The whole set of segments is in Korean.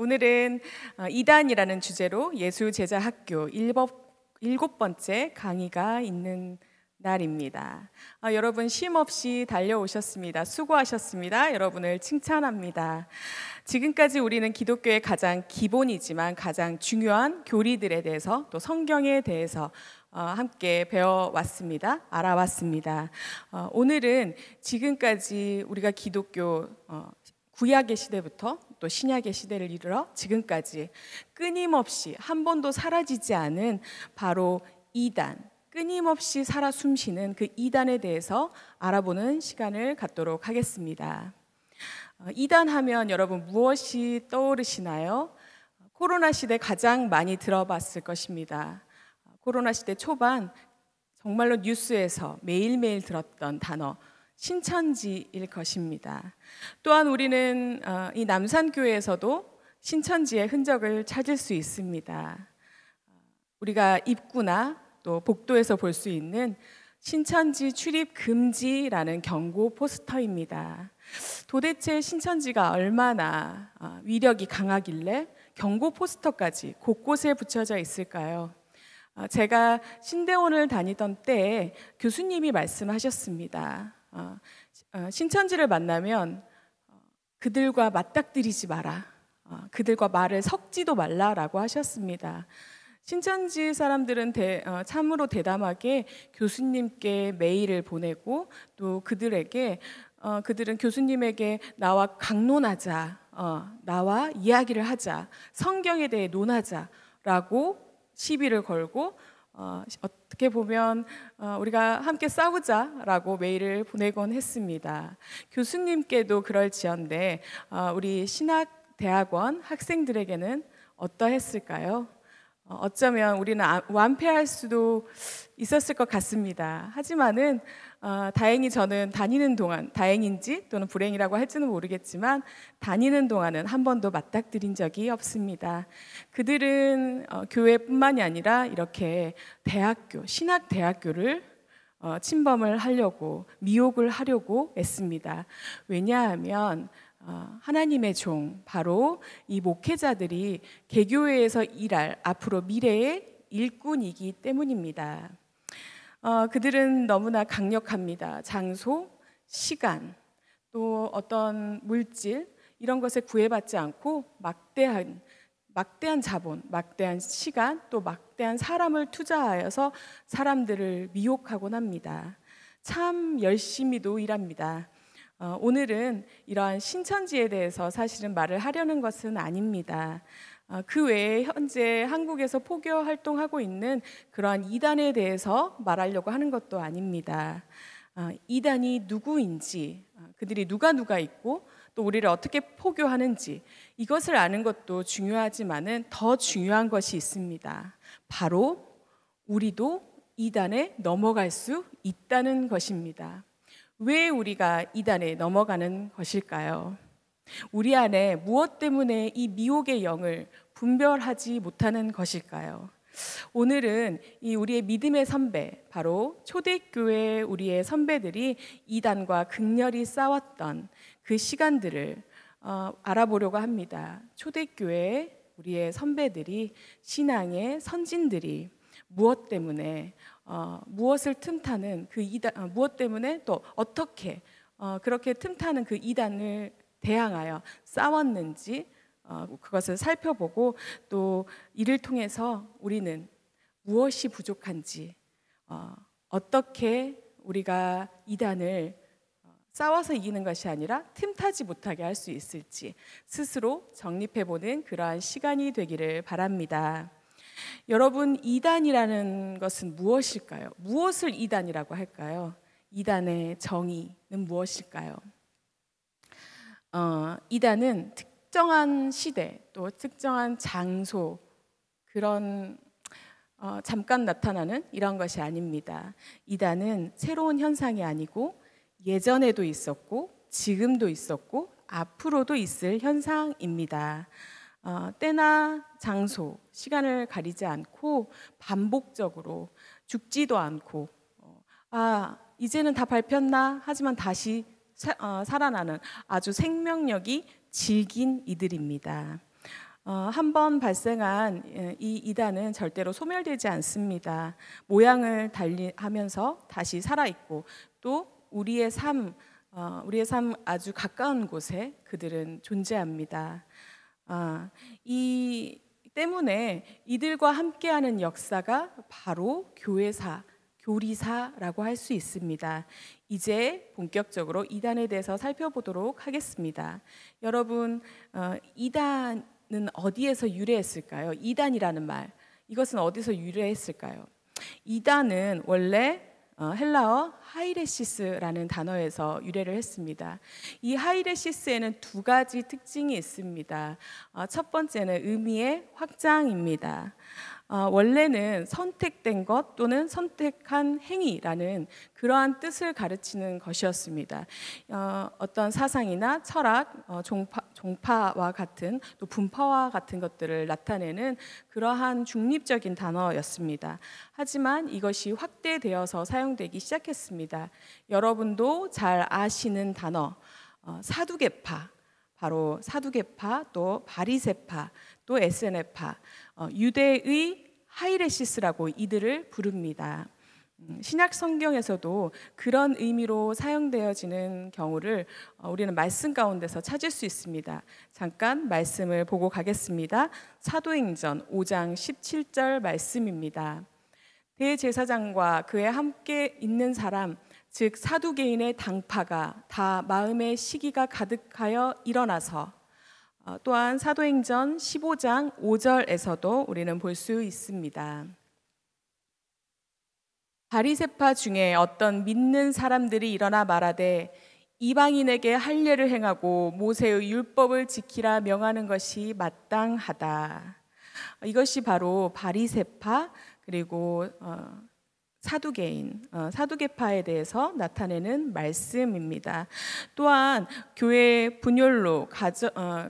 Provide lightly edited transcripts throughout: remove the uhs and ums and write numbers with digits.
오늘은 이단이라는 주제로 예수 제자 학교 일곱 번째 강의가 있는 날입니다. 여러분 쉼없이 달려오셨습니다. 수고하셨습니다. 여러분을 칭찬합니다. 지금까지 우리는 기독교의 가장 기본이지만 가장 중요한 교리들에 대해서 또 성경에 대해서 함께 배워왔습니다. 알아왔습니다. 오늘은 지금까지 우리가 기독교 구약의 시대부터 또 신약의 시대를 이르러 지금까지 끊임없이 한 번도 사라지지 않은 바로 이단, 끊임없이 살아 숨쉬는 그 이단에 대해서 알아보는 시간을 갖도록 하겠습니다. 이단하면 여러분 무엇이 떠오르시나요? 코로나 시대 가장 많이 들어봤을 것입니다. 코로나 시대 초반 정말로 뉴스에서 매일매일 들었던 단어 신천지일 것입니다. 또한 우리는 이 남산교회에서도 신천지의 흔적을 찾을 수 있습니다. 우리가 입구나 또 복도에서 볼 수 있는 신천지 출입 금지라는 경고 포스터입니다. 도대체 신천지가 얼마나 위력이 강하길래 경고 포스터까지 곳곳에 붙여져 있을까요? 제가 신대원을 다니던 때에 교수님이 말씀하셨습니다. 신천지를 만나면 그들과 맞닥뜨리지 마라. 그들과 말을 섞지도 말라라고 하셨습니다. 신천지 사람들은 참으로 대담하게 교수님께 메일을 보내고 또 그들은 교수님에게 나와 강론하자, 나와 이야기를 하자, 성경에 대해 논하자라고 시비를 걸고 어떻게 보면 우리가 함께 싸우자라고 메일을 보내곤 했습니다. 교수님께도 그럴지언데 우리 신학대학원 학생들에게는 어떠했을까요? 어쩌면 우리는 완패할 수도 있었을 것 같습니다. 하지만은 다행히 저는 다니는 동안, 다행인지 또는 불행이라고 할지는 모르겠지만 다니는 동안은 한 번도 맞닥뜨린 적이 없습니다. 그들은 교회뿐만이 아니라 이렇게 신학대학교를 침범을 하려고, 미혹을 하려고 했습니다. 왜냐하면 하나님의 종, 바로 이 목회자들이 개교회에서 일할 앞으로 미래의 일꾼이기 때문입니다. 그들은 너무나 강력합니다. 장소, 시간, 또 어떤 물질 이런 것에 구애받지 않고 막대한 자본, 막대한 시간, 또 막대한 사람을 투자하여서 사람들을 미혹하곤 합니다. 참 열심히도 일합니다. 오늘은 이러한 신천지에 대해서 사실은 말을 하려는 것은 아닙니다. 그 외에 현재 한국에서 포교 활동하고 있는 그러한 이단에 대해서 말하려고 하는 것도 아닙니다. 이단이 누구인지, 그들이 누가 있고 또 우리를 어떻게 포교하는지 이것을 아는 것도 중요하지만은 더 중요한 것이 있습니다. 바로 우리도 이단에 넘어갈 수 있다는 것입니다. 왜 우리가 이단에 넘어가는 것일까요? 우리 안에 무엇 때문에 이 미혹의 영을 분별하지 못하는 것일까요? 오늘은 이 우리의 믿음의 선배, 바로 초대교회 우리의 선배들이 이단과 극렬히 싸웠던 그 시간들을 알아보려고 합니다. 초대교회 우리의 선배들이, 신앙의 선진들이 무엇 때문에 무엇을 틈타는 그 이단, 무엇 때문에 또 어떻게 그렇게 틈타는 그 이단을 대항하여 싸웠는지 그것을 살펴보고 또 이를 통해서 우리는 무엇이 부족한지 어떻게 우리가 이단을 싸워서 이기는 것이 아니라 틈타지 못하게 할 수 있을지 스스로 정립해보는 그러한 시간이 되기를 바랍니다. 여러분, 이단이라는 것은 무엇일까요? 무엇을 이단이라고 할까요? 이단의 정의는 무엇일까요? 이단은 특정한 시대 또 특정한 장소 그런 잠깐 나타나는 이런 것이 아닙니다. 이단은 새로운 현상이 아니고 예전에도 있었고 지금도 있었고 앞으로도 있을 현상입니다. 때나 장소, 시간을 가리지 않고 반복적으로 죽지도 않고 이제는 다 밟혔나 하지만 다시 살아나는 아주 생명력이 질긴 이들입니다. 한번 발생한 이 이단은 절대로 소멸되지 않습니다. 모양을 달리하면서 다시 살아있고 또 우리의 삶 아주 가까운 곳에 그들은 존재합니다. 이 때문에 이들과 함께하는 역사가 바로 교리사라고 할 수 있습니다. 이제 본격적으로 이단에 대해서 살펴보도록 하겠습니다. 여러분, 이단은 어디에서 유래했을까요? 이단이라는 말, 이것은 어디서 유래했을까요? 이단은 원래 헬라어 하이레시스라는 단어에서 유래를 했습니다. 이 하이레시스에는 두 가지 특징이 있습니다. 첫 번째는 의미의 확장입니다. 원래는 선택된 것 또는 선택한 행위라는 그러한 뜻을 가르치는 것이었습니다. 어떤 사상이나 철학, 종파와 같은 또 분파와 같은 것들을 나타내는 그러한 중립적인 단어였습니다. 하지만 이것이 확대되어서 사용되기 시작했습니다. 여러분도 잘 아시는 단어, 사두개파, 바로 사두개파, 또 바리새파, 또 에세네파, 유대의 하이레시스라고 이들을 부릅니다. 신약 성경에서도 그런 의미로 사용되어지는 경우를 우리는 말씀 가운데서 찾을 수 있습니다. 잠깐 말씀을 보고 가겠습니다. 사도행전 5장 17절 말씀입니다. 대제사장과 그에 함께 있는 사람, 즉 사두개인의 당파가 다 마음의 시기가 가득하여 일어나서, 또한 사도행전 15장 5절에서도 우리는 볼 수 있습니다. 바리새파 중에 어떤 믿는 사람들이 일어나 말하되 이방인에게 할례를 행하고 모세의 율법을 지키라 명하는 것이 마땅하다. 이것이 바로 바리새파 그리고 사두개인, 사두개파에 대해서 나타내는 말씀입니다. 또한 교회 분열로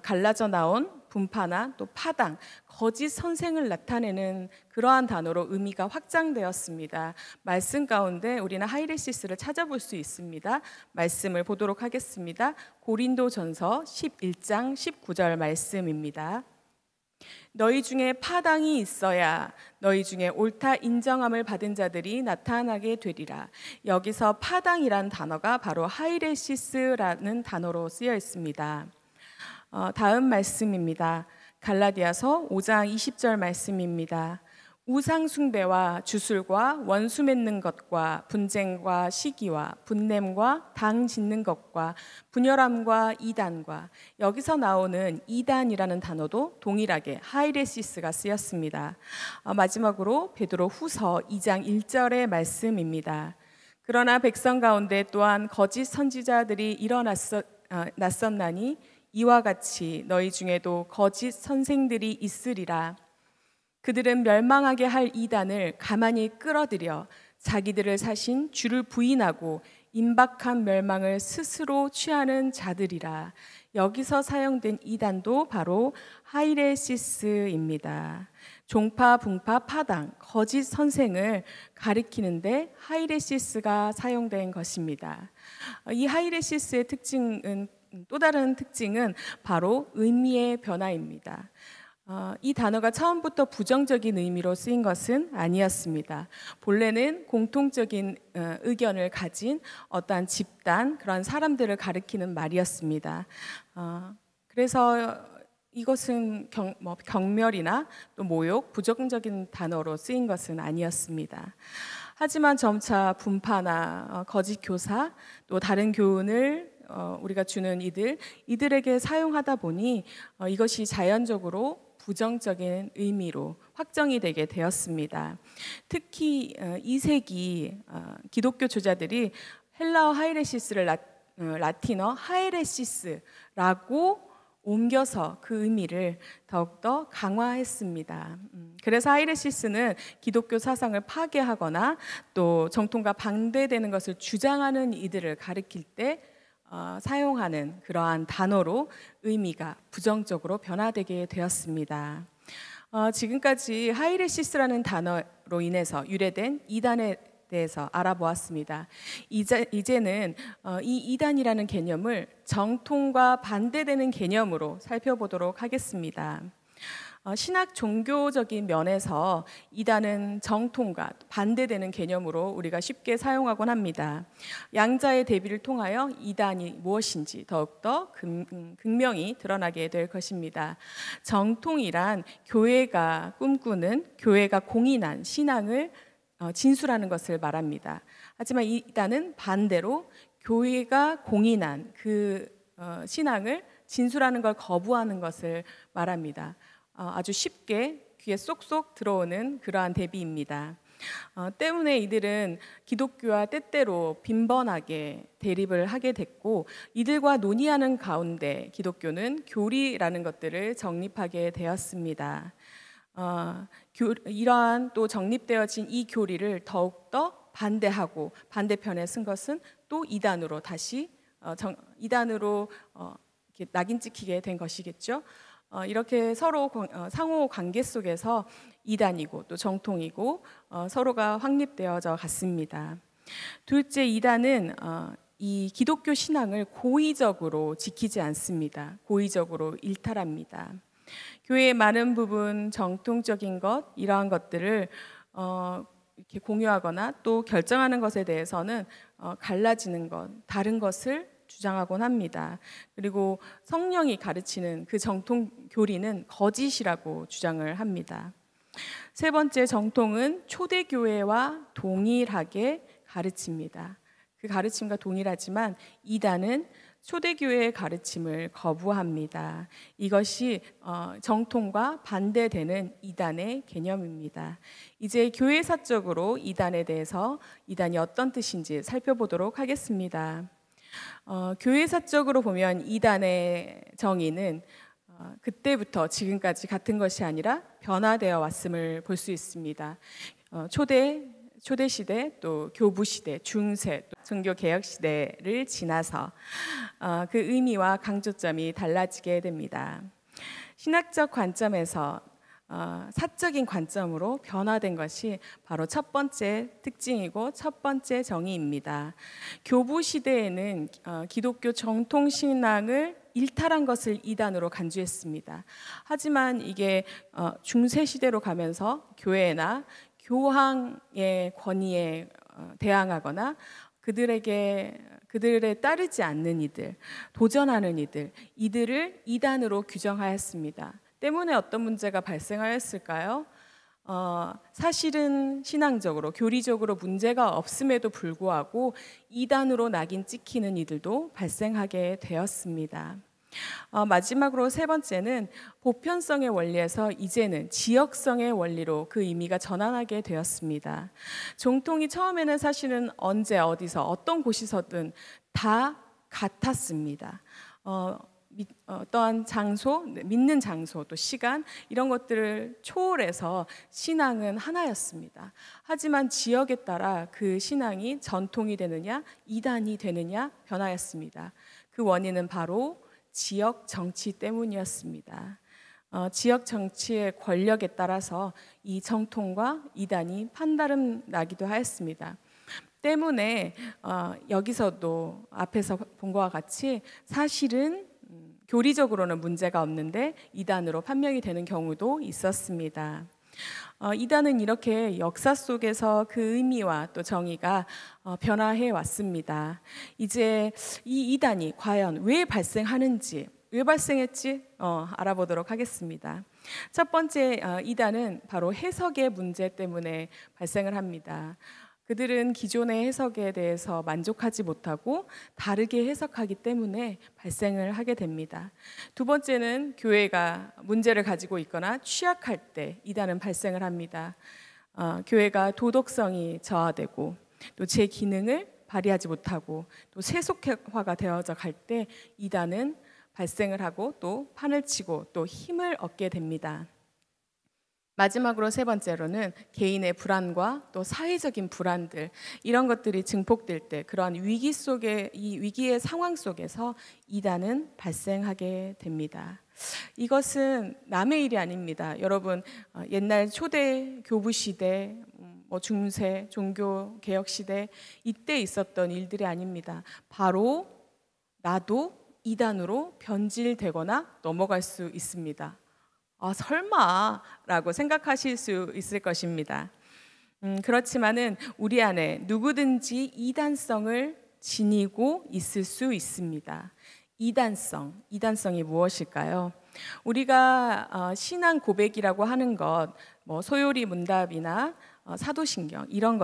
갈라져 나온 분파나 또 파당, 거짓 선생을 나타내는 그러한 단어로 의미가 확장되었습니다. 말씀 가운데 우리는 하이레시스를 찾아볼 수 있습니다. 말씀을 보도록 하겠습니다. 고린도전서 11장 19절 말씀입니다. 너희 중에 파당이 있어야 너희 중에 옳다 인정함을 받은 자들이 나타나게 되리라. 여기서 파당이란 단어가 바로 하이레시스라는 단어로 쓰여 있습니다. 다음 말씀입니다. 갈라디아서 5장 20절 말씀입니다. 우상 숭배와 주술과 원수 맺는 것과 분쟁과 시기와 분냄과 당 짓는 것과 분열함과 이단과, 여기서 나오는 이단이라는 단어도 동일하게 하이레시스가 쓰였습니다. 마지막으로 베드로 후서 2장 1절의 말씀입니다. 그러나 백성 가운데 또한 거짓 선지자들이 났었나니 이와 같이 너희 중에도 거짓 선생들이 있으리라. 그들은 멸망하게 할 이단을 가만히 끌어들여 자기들을 사신 주를 부인하고 임박한 멸망을 스스로 취하는 자들이라. 여기서 사용된 이단도 바로 하이레시스입니다. 종파, 분파, 파당, 거짓 선생을 가리키는데 하이레시스가 사용된 것입니다. 이 하이레시스의 특징은, 또 다른 특징은 바로 의미의 변화입니다. 이 단어가 처음부터 부정적인 의미로 쓰인 것은 아니었습니다. 본래는 공통적인 의견을 가진 어떠한 집단, 그런 사람들을 가리키는 말이었습니다. 그래서 이것은 경멸이나 또 모욕, 부정적인 단어로 쓰인 것은 아니었습니다. 하지만 점차 분파나 거짓 교사, 또 다른 교훈을 우리가 주는 이들에게 사용하다 보니 이것이 자연적으로 부정적인 의미로 확정이 되게 되었습니다. 특히 2세기 기독교 주자들이 헬라어 하이레시스를 라틴어 하이레시스라고 옮겨서 그 의미를 더욱더 강화했습니다. 그래서 하이레시스는 기독교 사상을 파괴하거나 또 정통과 반대되는 것을 주장하는 이들을 가리킬 때 사용하는 그러한 단어로 의미가 부정적으로 변화되게 되었습니다. 지금까지 하이레시스라는 단어로 인해서 유래된 이단에 대해서 알아보았습니다. 이제는 이 이단이라는 개념을 정통과 반대되는 개념으로 살펴보도록 하겠습니다. 신학 종교적인 면에서 이단은 정통과 반대되는 개념으로 우리가 쉽게 사용하곤 합니다. 양자의 대비를 통하여 이단이 무엇인지 더욱더 극명히 드러나게 될 것입니다. 정통이란 교회가 꿈꾸는, 교회가 공인한 신앙을 진술하는 것을 말합니다. 하지만 이단은 반대로 교회가 공인한 그 신앙을 진술하는 걸 거부하는 것을 말합니다. 아주 쉽게 귀에 쏙쏙 들어오는 그러한 대비입니다. 때문에 이들은 기독교와 때때로 빈번하게 대립을 하게 됐고, 이들과 논의하는 가운데 기독교는 교리라는 것들을 정립하게 되었습니다. 이러한 또 정립되어진 이 교리를 더욱더 반대하고 반대편에 쓴 것은 또 이단으로 다시 이단으로 이렇게 낙인 찍히게 된 것이겠죠. 이렇게 서로 상호 관계 속에서 이단이고 또 정통이고 서로가 확립되어져 갔습니다. 둘째, 이단은 이 기독교 신앙을 고의적으로 지키지 않습니다. 고의적으로 일탈합니다. 교회의 많은 부분, 정통적인 것, 이러한 것들을 이렇게 공유하거나 또 결정하는 것에 대해서는 갈라지는 것, 다른 것을 주장하곤 합니다. 그리고 성령이 가르치는 그 정통 교리는 거짓이라고 주장을 합니다. 세 번째, 정통은 초대교회와 동일하게 가르칩니다. 그 가르침과 동일하지만 이단은 초대교회의 가르침을 거부합니다. 이것이 정통과 반대되는 이단의 개념입니다. 이제 교회사적으로 이단에 대해서 이단이 어떤 뜻인지 살펴보도록 하겠습니다. 교회사적으로 보면 이단의 정의는 그때부터 지금까지 같은 것이 아니라 변화되어 왔음을 볼 수 있습니다. 초대 시대, 또 교부 시대, 중세, 또 종교 개혁 시대를 지나서 그 의미와 강조점이 달라지게 됩니다. 신학적 관점에서 사적인 관점으로 변화된 것이 바로 첫 번째 특징이고 첫 번째 정의입니다. 교부 시대에는 기독교 정통 신앙을 일탈한 것을 이단으로 간주했습니다. 하지만 이게 중세 시대로 가면서 교회나 교황의 권위에 대항하거나 그들에 따르지 않는 이들, 도전하는 이들을 이단으로 규정하였습니다. 때문에 어떤 문제가 발생하였을까요? 사실은 신앙적으로, 교리적으로 문제가 없음에도 불구하고 이단으로 낙인 찍히는 이들도 발생하게 되었습니다. 마지막으로 세 번째는 보편성의 원리에서 이제는 지역성의 원리로 그 의미가 전환하게 되었습니다. 정통이 처음에는 사실은 언제 어디서 어떤 곳이서든 다 같았습니다. 어떠한 장소, 믿는 장소, 또 시간 이런 것들을 초월해서 신앙은 하나였습니다. 하지만 지역에 따라 그 신앙이 전통이 되느냐, 이단이 되느냐 변하였습니다. 그 원인은 바로 지역 정치 때문이었습니다. 지역 정치의 권력에 따라서 이 정통과 이단이 판다름 나기도 하였습니다. 때문에 여기서도 앞에서 본 것과 같이 사실은 교리적으로는 문제가 없는데 이단으로 판명이 되는 경우도 있었습니다. 이단은 이렇게 역사 속에서 그 의미와 또 정의가 변화해 왔습니다. 이제 이 이단이 과연 왜 발생하는지, 왜 발생했지 알아보도록 하겠습니다. 첫 번째, 이단은 바로 해석의 문제 때문에 발생을 합니다. 그들은 기존의 해석에 대해서 만족하지 못하고 다르게 해석하기 때문에 발생을 하게 됩니다. 두 번째는 교회가 문제를 가지고 있거나 취약할 때 이단은 발생을 합니다. 교회가 도덕성이 저하되고 또 제 기능을 발휘하지 못하고 또 세속화가 되어져 갈 때 이단은 발생을 하고 또 판을 치고 또 힘을 얻게 됩니다. 마지막으로 세 번째로는 개인의 불안과 또 사회적인 불안들 이런 것들이 증폭될 때 그러한 위기 속에 이 위기의 상황 속에서 이단은 발생하게 됩니다. 이것은 남의 일이 아닙니다. 여러분 옛날 초대 교부 시대, 중세 종교 개혁 시대 이때 있었던 일들이 아닙니다. 바로 나도 이단으로 변질되거나 넘어갈 수 있습니다. 설마라고 생각하실 수 있을 것입니다. 그렇지만은 우리 안에 누구든지 이단성을 지니고 있을 수 있습니다. 이단성이 무엇일까요? 우리가 신앙 고백이라고 하는 것, 뭐 소요리 문답이나 사도신경 이런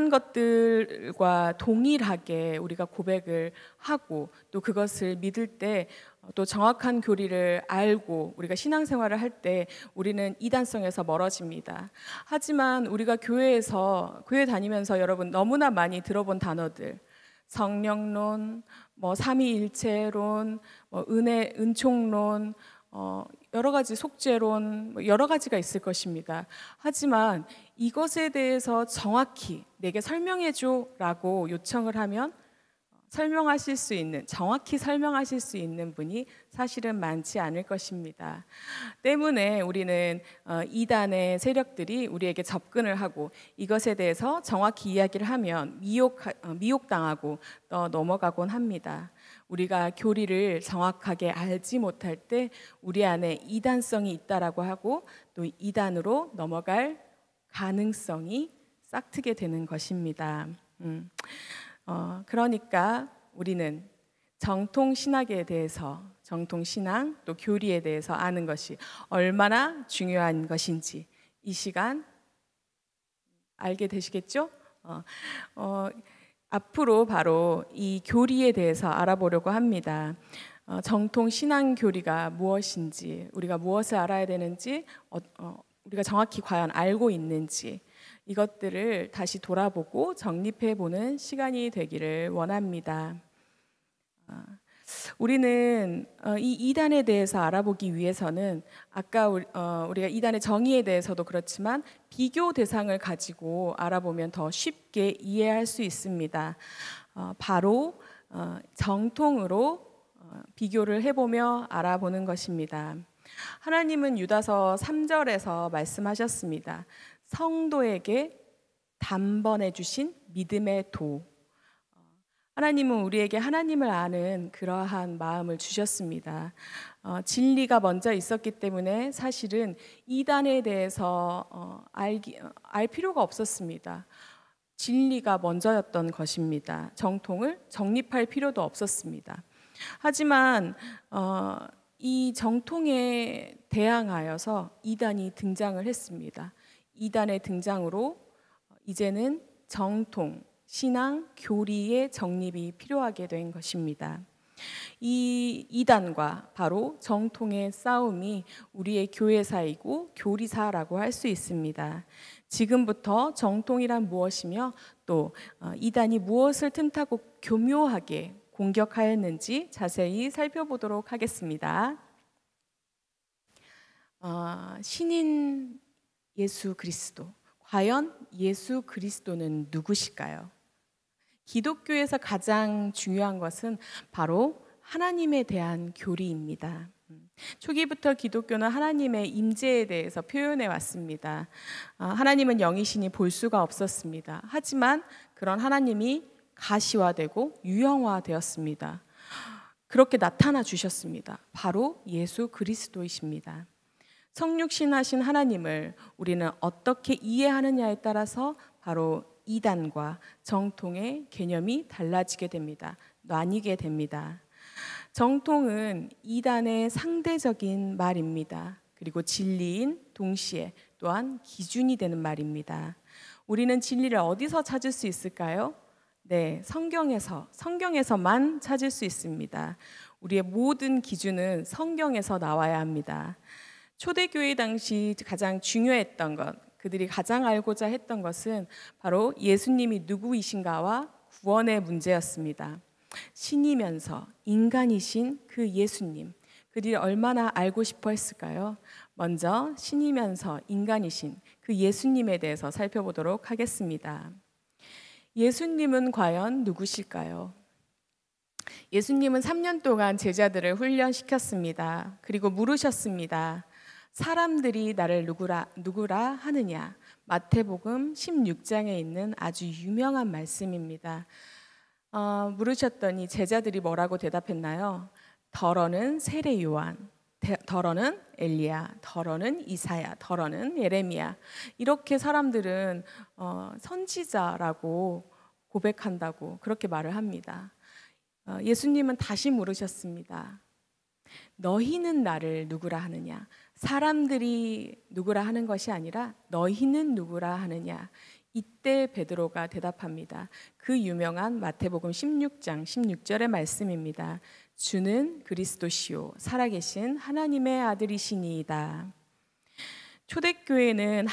것들과 동일하게 우리가 고백을 하고 또 그것을 믿을 때 또 정확한 교리를 알고 우리가 신앙생활을 할 때 우리는 이단성에서 멀어집니다. 하지만 우리가 교회 다니면서 여러분 너무나 많이 들어본 단어들, 성령론, 뭐 삼위일체론, 뭐 은총론, 여러 가지 속죄론, 여러 가지가 있을 것입니다. 하지만 이것에 대해서 정확히 내게 설명해줘라고 요청을 하면 정확히 설명하실 수 있는 분이 사실은 많지 않을 것입니다. 때문에 우리는 이단의 세력들이 우리에게 접근을 하고 이것에 대해서 정확히 이야기를 하면 미혹당하고 넘어가곤 합니다. 우리가 교리를 정확하게 알지 못할 때 우리 안에 이단성이 있다라고 하고 또 이단으로 넘어갈 가능성이 싹트게 되는 것입니다. 그러니까 우리는 정통신학에 대해서, 정통신앙 또 교리에 대해서 아는 것이 얼마나 중요한 것인지 이 시간 알게 되시겠죠? 앞으로 바로 이 교리에 대해서 알아보려고 합니다. 정통신앙 교리가 무엇인지, 우리가 무엇을 알아야 되는지, 우리가 정확히 과연 알고 있는지 이것들을 다시 돌아보고 정립해보는 시간이 되기를 원합니다. 우리는 이 이단에 대해서 알아보기 위해서는 아까 우리가 이단의 정의에 대해서도 그렇지만 비교 대상을 가지고 알아보면 더 쉽게 이해할 수 있습니다. 바로 정통으로 비교를 해보며 알아보는 것입니다. 하나님은 유다서 3절에서 말씀하셨습니다. 성도에게 단번해 주신 믿음의 도. 하나님은 우리에게 하나님을 아는 그러한 마음을 주셨습니다. 진리가 먼저 있었기 때문에 사실은 이단에 대해서 알 필요가 없었습니다. 진리가 먼저였던 것입니다. 정통을 정립할 필요도 없었습니다. 하지만 이 정통에 대항하여서 이단이 등장을 했습니다. 이단의 등장으로 이제는 정통, 신앙, 교리의 정립이 필요하게 된 것입니다. 이 이단과 바로 정통의 싸움이 우리의 교회사이고 교리사라고 할 수 있습니다. 지금부터 정통이란 무엇이며 또 이단이 무엇을 틈타고 교묘하게 공격하였는지 자세히 살펴보도록 하겠습니다. 신인 예수 그리스도, 과연 예수 그리스도는 누구실까요? 기독교에서 가장 중요한 것은 바로 하나님에 대한 교리입니다. 초기부터 기독교는 하나님의 임재에 대해서 표현해 왔습니다. 하나님은 영이시니 볼 수가 없었습니다. 하지만 그런 하나님이 가시화되고 유형화되었습니다. 그렇게 나타나 주셨습니다. 바로 예수 그리스도이십니다. 성육신하신 하나님을 우리는 어떻게 이해하느냐에 따라서 바로 이단과 정통의 개념이 달라지게 됩니다. 나뉘게 됩니다. 정통은 이단의 상대적인 말입니다. 그리고 진리인 동시에 또한 기준이 되는 말입니다. 우리는 진리를 어디서 찾을 수 있을까요? 네, 성경에서만 찾을 수 있습니다. 우리의 모든 기준은 성경에서 나와야 합니다. 초대교회 당시 가장 중요했던 것, 그들이 가장 알고자 했던 것은 바로 예수님이 누구이신가와 구원의 문제였습니다. 신이면서 인간이신 그 예수님, 그들이 얼마나 알고 싶어 했을까요? 먼저 신이면서 인간이신 그 예수님에 대해서 살펴보도록 하겠습니다. 예수님은 과연 누구실까요? 예수님은 3년 동안 제자들을 훈련시켰습니다. 그리고 물으셨습니다. 사람들이 나를 누구라 하느냐? 마태복음 16장에 있는 아주 유명한 말씀입니다. 물으셨더니 제자들이 뭐라고 대답했나요? 더러는 세례 요한, 더러는 엘리야, 더러는 이사야, 더러는 예레미야. 이렇게 사람들은 선지자라고 고백한다고 그렇게 말을 합니다. 예수님은 다시 물으셨습니다. 너희는 나를 누구라 하느냐? 사람들이 누구라 하는 것이 아니라 너희는 누구라 하느냐? 이때 베드로가 대답합니다. 그 유명한 마태복음 16장 16절의 말씀입니다. 주는 그리스도시요 살아계신 하나님의 아들이시니이다. 초대교회는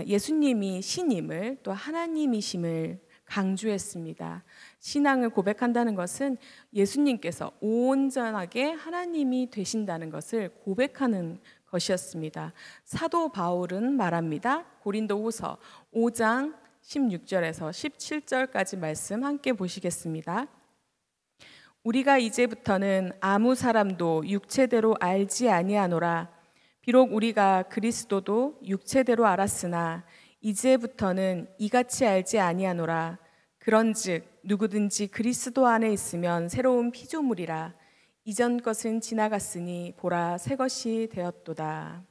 예수님이 신임을 또 하나님이심을 강조했습니다. 신앙을 고백한다는 것은 예수님께서 온전하게 하나님이 되신다는 것을 고백하는 것이었습니다. 사도 바울은 말합니다. 고린도후서 5장 16절에서 17절까지 말씀 함께 보시겠습니다. 우리가 이제부터는 아무 사람도 육체대로 알지 아니하노라. 비록 우리가 그리스도도 육체대로 알았으나 이제부터는 이같이 알지 아니하노라. 그런즉 누구든지 그리스도 안에 있으면 새로운 피조물이라. 이전 것은 지나갔으니 보라 새 것이 되었도다.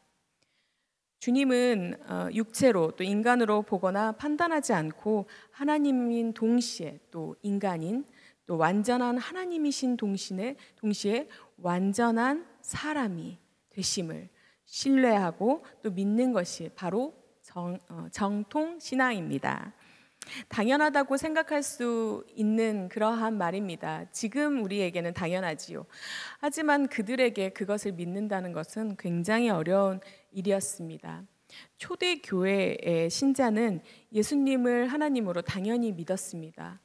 주님은 육체로 또 인간으로 보거나 판단하지 않고 하나님인 동시에 또 인간인 또 완전한 하나님이신 동시에 완전한 사람이 되심을 신뢰하고 또 믿는 것이 바로 정통 신앙입니다. 당연하다고 생각할 수 있는 그러한 말입니다. 지금 우리에게는 당연하지요. 하지만 그들에게 그것을 믿는다는 것은 굉장히 어려운 일이었습니다. 초대교회의 신자는 예수님을 하나님으로 당연히 믿었습니다.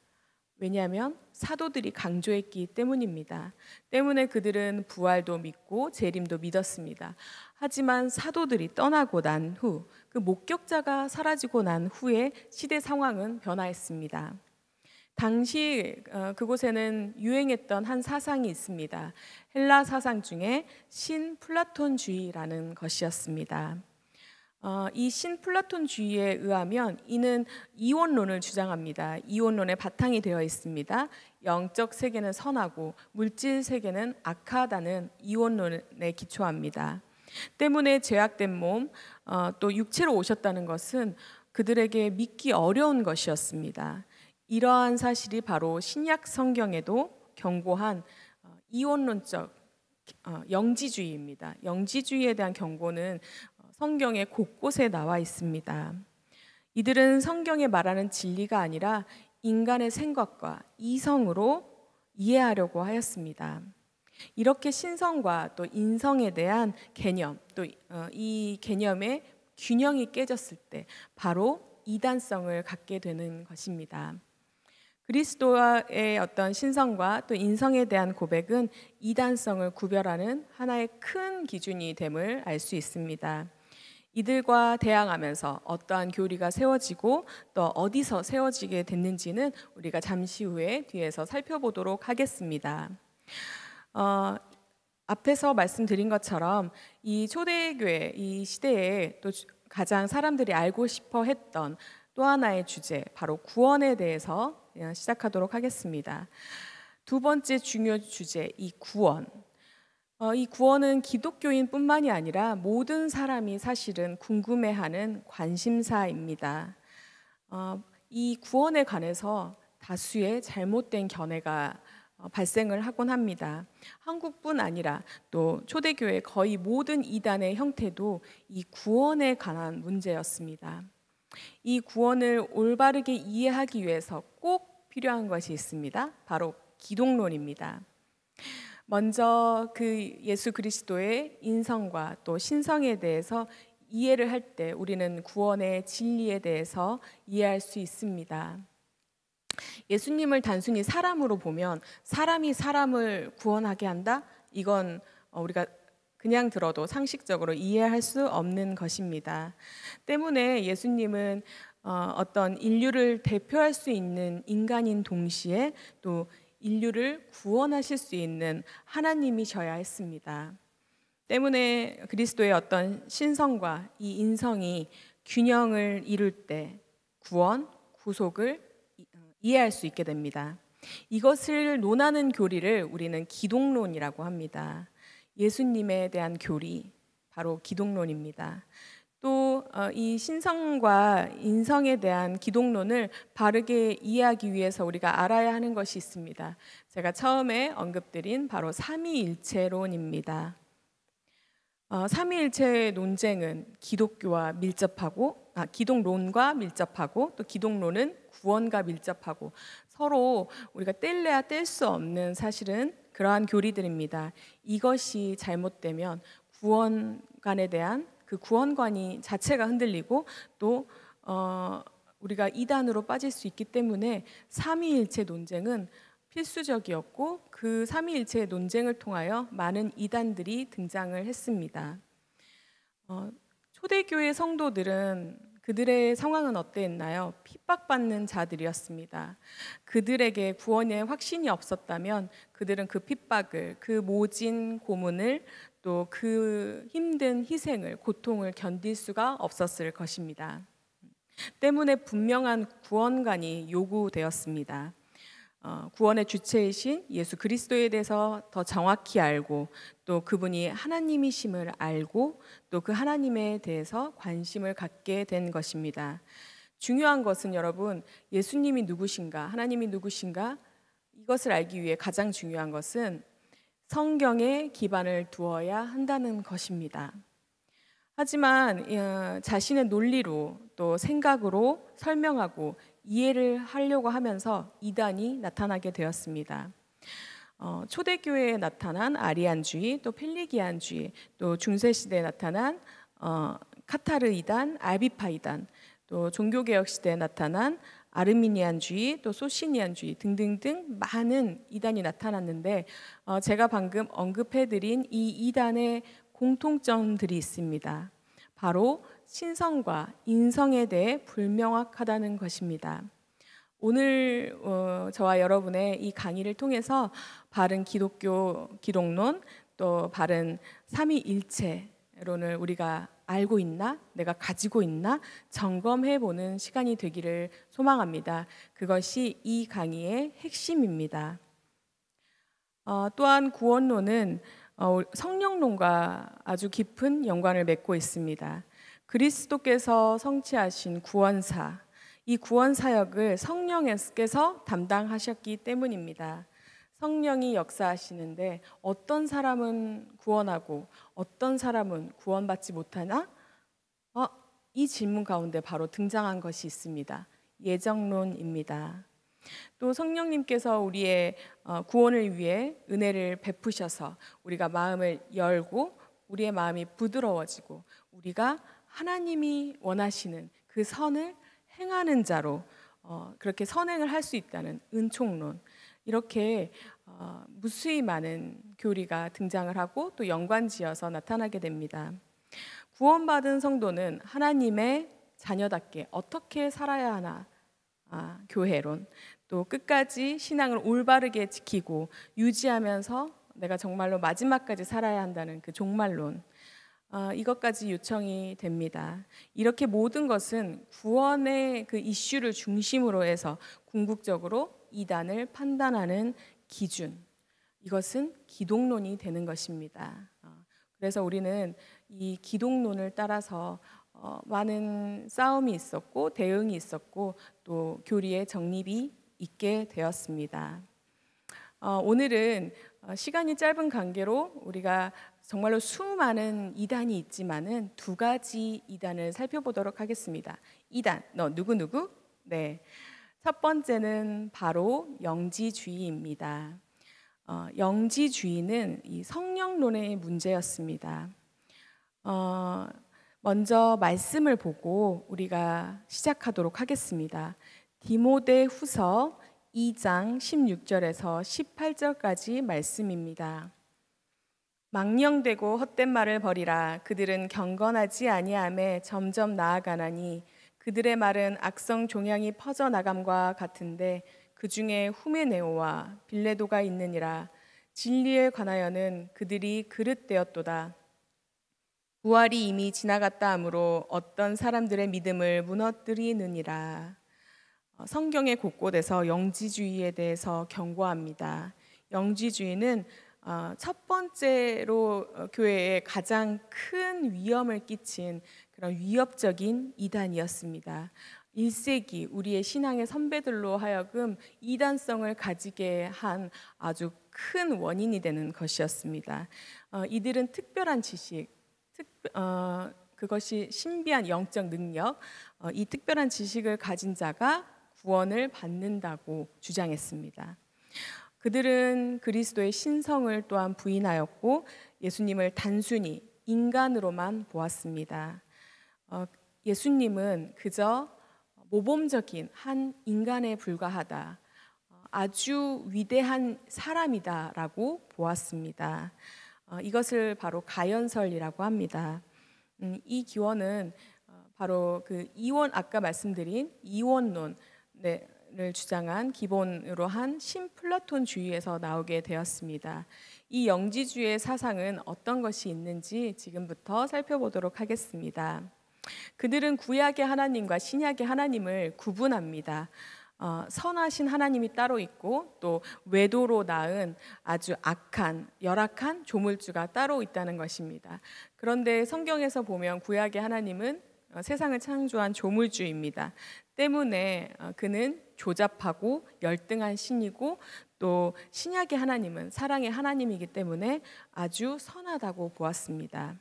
왜냐하면 사도들이 강조했기 때문입니다. 때문에 그들은 부활도 믿고 재림도 믿었습니다. 하지만 사도들이 떠나고 난 후, 그 목격자가 사라지고 난 후에 시대 상황은 변화했습니다. 당시 그곳에는 유행했던 한 사상이 있습니다. 헬라 사상 중에 신플라톤주의라는 것이었습니다. 이 신플라톤주의에 의하면 이는 이원론을 주장합니다. 이원론의 바탕이 되어 있습니다. 영적 세계는 선하고 물질 세계는 악하다는 이원론에 기초합니다. 때문에 죄악된 몸, 또 육체로 오셨다는 것은 그들에게 믿기 어려운 것이었습니다. 이러한 사실이 바로 신약 성경에도 경고한 이원론적 영지주의입니다. 영지주의에 대한 경고는 성경의 곳곳에 나와 있습니다. 이들은 성경에 말하는 진리가 아니라 인간의 생각과 이성으로 이해하려고 하였습니다. 이렇게 신성과 또 인성에 대한 개념, 또 이 개념의 균형이 깨졌을 때 바로 이단성을 갖게 되는 것입니다. 그리스도의 어떤 신성과 또 인성에 대한 고백은 이단성을 구별하는 하나의 큰 기준이 됨을 알 수 있습니다. 이들과 대항하면서 어떠한 교리가 세워지고 또 어디서 세워지게 됐는지는 우리가 잠시 후에 뒤에서 살펴보도록 하겠습니다. 앞에서 말씀드린 것처럼 이 초대교회 이 시대에 또 가장 사람들이 알고 싶어 했던 또 하나의 주제, 바로 구원에 대해서 시작하도록 하겠습니다. 두 번째 중요 주제, 이 구원. 이 구원은 기독교인뿐만이 아니라 모든 사람이 사실은 궁금해하는 관심사입니다. 이 구원에 관해서 다수의 잘못된 견해가 발생을 하곤 합니다. 한국뿐 아니라 또 초대교회 거의 모든 이단의 형태도 이 구원에 관한 문제였습니다. 이 구원을 올바르게 이해하기 위해서 꼭 필요한 것이 있습니다. 바로 기독론입니다. 먼저 그 예수 그리스도의 인성과 또 신성에 대해서 이해를 할 때 우리는 구원의 진리에 대해서 이해할 수 있습니다. 예수님을 단순히 사람으로 보면 사람이 사람을 구원하게 한다? 이건 우리가 그냥 들어도 상식적으로 이해할 수 없는 것입니다. 때문에 예수님은 어떤 인류를 대표할 수 있는 인간인 동시에 또 인류를 구원하실 수 있는 하나님이셔야 했습니다. 때문에 그리스도의 어떤 신성과 이 인성이 균형을 이룰 때 구원, 구속을 이해할 수 있게 됩니다. 이것을 논하는 교리를 우리는 기독론이라고 합니다. 예수님에 대한 교리, 바로 기독론입니다. 또 이 신성과 인성에 대한 기독론을 바르게 이해하기 위해서 우리가 알아야 하는 것이 있습니다. 제가 처음에 언급드린 바로 삼위일체론입니다. 삼위일체의 논쟁은 기독론과 밀접하고 또 기독론은 구원과 밀접하고 서로 우리가 뗄래야 뗄 수 없는 사실은 그러한 교리들입니다. 이것이 잘못되면 구원관에 대한 그 구원관이 자체가 흔들리고 또 우리가 이단으로 빠질 수 있기 때문에 삼위일체 논쟁은 필수적이었고 그 삼위일체의 논쟁을 통하여 많은 이단들이 등장을 했습니다. 초대교회 성도들은 그들의 상황은 어땠나요? 핍박받는 자들이었습니다. 그들에게 구원의 확신이 없었다면 그들은 그 핍박을, 그 모진 고문을 또 그 힘든 희생을, 고통을 견딜 수가 없었을 것입니다. 때문에 분명한 구원관이 요구되었습니다. 구원의 주체이신 예수 그리스도에 대해서 더 정확히 알고 또 그분이 하나님이심을 알고 또 그 하나님에 대해서 관심을 갖게 된 것입니다. 중요한 것은 여러분, 예수님이 누구신가, 하나님이 누구신가, 이것을 알기 위해 가장 중요한 것은 성경에 기반을 두어야 한다는 것입니다. 하지만 자신의 논리로 또 생각으로 설명하고 이해를 하려고 하면서 이단이 나타나게 되었습니다. 초대교회에 나타난 아리안주의, 또 펠리기안주의, 또 중세시대에 나타난 카타르 이단, 알비파 이단, 또 종교개혁 시대에 나타난 아르미니안주의, 또 소시니안주의 등등등 많은 이단이 나타났는데 제가 방금 언급해드린 이 이단의 공통점들이 있습니다. 바로 신성과 인성에 대해 불명확하다는 것입니다. 오늘 저와 여러분의 이 강의를 통해서 바른 기독론, 또 바른 삼위일체론을 우리가 알고 있나, 내가 가지고 있나 점검해보는 시간이 되기를 소망합니다. 그것이 이 강의의 핵심입니다. 또한 구원론은 성령론과 아주 깊은 연관을 맺고 있습니다. 그리스도께서 성취하신 구원사, 이 구원사역을 성령께서 담당하셨기 때문입니다. 성령이 역사하시는데 어떤 사람은 구원하고 어떤 사람은 구원받지 못하나? 이 질문 가운데 바로 등장한 것이 있습니다. 예정론입니다. 또 성령님께서 우리의 구원을 위해 은혜를 베푸셔서 우리가 마음을 열고 우리의 마음이 부드러워지고 우리가 하나님이 원하시는 그 선을 행하는 자로 그렇게 선행을 할 수 있다는 은총론, 이렇게 무수히 많은 교리가 등장을 하고 또 연관지어서 나타나게 됩니다. 구원받은 성도는 하나님의 자녀답게 어떻게 살아야 하나, 교회론, 또 끝까지 신앙을 올바르게 지키고 유지하면서 내가 정말로 마지막까지 살아야 한다는 그 종말론, 이것까지 요청이 됩니다. 이렇게 모든 것은 구원의 그 이슈를 중심으로 해서 궁극적으로 이단을 판단하는 기준, 이것은 기독론이 되는 것입니다. 그래서 우리는 이 기독론을 따라서 많은 싸움이 있었고 대응이 있었고 또 교리의 정립이 있게 되었습니다. 오늘은 시간이 짧은 관계로 우리가 정말로 수많은 이단이 있지만은 두 가지 이단을 살펴보도록 하겠습니다. 이단, 너 누구누구? 네. 첫 번째는 바로 영지주의입니다. 영지주의는 이 성령론의 문제였습니다. 먼저 말씀을 보고 우리가 시작하도록 하겠습니다. 디모데후서 2장 16절에서 18절까지 말씀입니다. 망령되고 헛된 말을 버리라. 그들은 경건하지 아니하매 점점 나아가나니 그들의 말은 악성 종양이 퍼져나감과 같은데 그 중에 후메네오와 빌레도가 있느니라. 진리에 관하여는 그들이 그릇되었도다. 부활이 이미 지나갔다 하므로 어떤 사람들의 믿음을 무너뜨리느니라. 성경의 곳곳에서 영지주의에 대해서 경고합니다. 영지주의는 첫 번째로 교회에 가장 큰 위험을 끼친 그런 위협적인 이단이었습니다. 1세기 우리의 신앙의 선배들로 하여금 이단성을 가지게 한 아주 큰 원인이 되는 것이었습니다. 이들은 특별한 지식, 그것이 신비한 영적 능력, 이 특별한 지식을 가진 자가 구원을 받는다고 주장했습니다. 그들은 그리스도의 신성을 또한 부인하였고 예수님을 단순히 인간으로만 보았습니다. 예수님은 그저 모범적인 한 인간에 불과하다, 아주 위대한 사람이다라고 보았습니다. 이것을 바로 가연설이라고 합니다. 이 기원은 바로 그 이원, 아까 말씀드린 이원론을 주장한 기본으로 한 신플라톤주의에서 나오게 되었습니다. 이 영지주의의 사상은 어떤 것이 있는지 지금부터 살펴보도록 하겠습니다. 그들은 구약의 하나님과 신약의 하나님을 구분합니다. 선하신 하나님이 따로 있고 또 외도로 낳은 아주 악한, 열악한 조물주가 따로 있다는 것입니다. 그런데 성경에서 보면 구약의 하나님은 세상을 창조한 조물주입니다. 때문에 그는 조잡하고 열등한 신이고 또 신약의 하나님은 사랑의 하나님이기 때문에 아주 선하다고 보았습니다.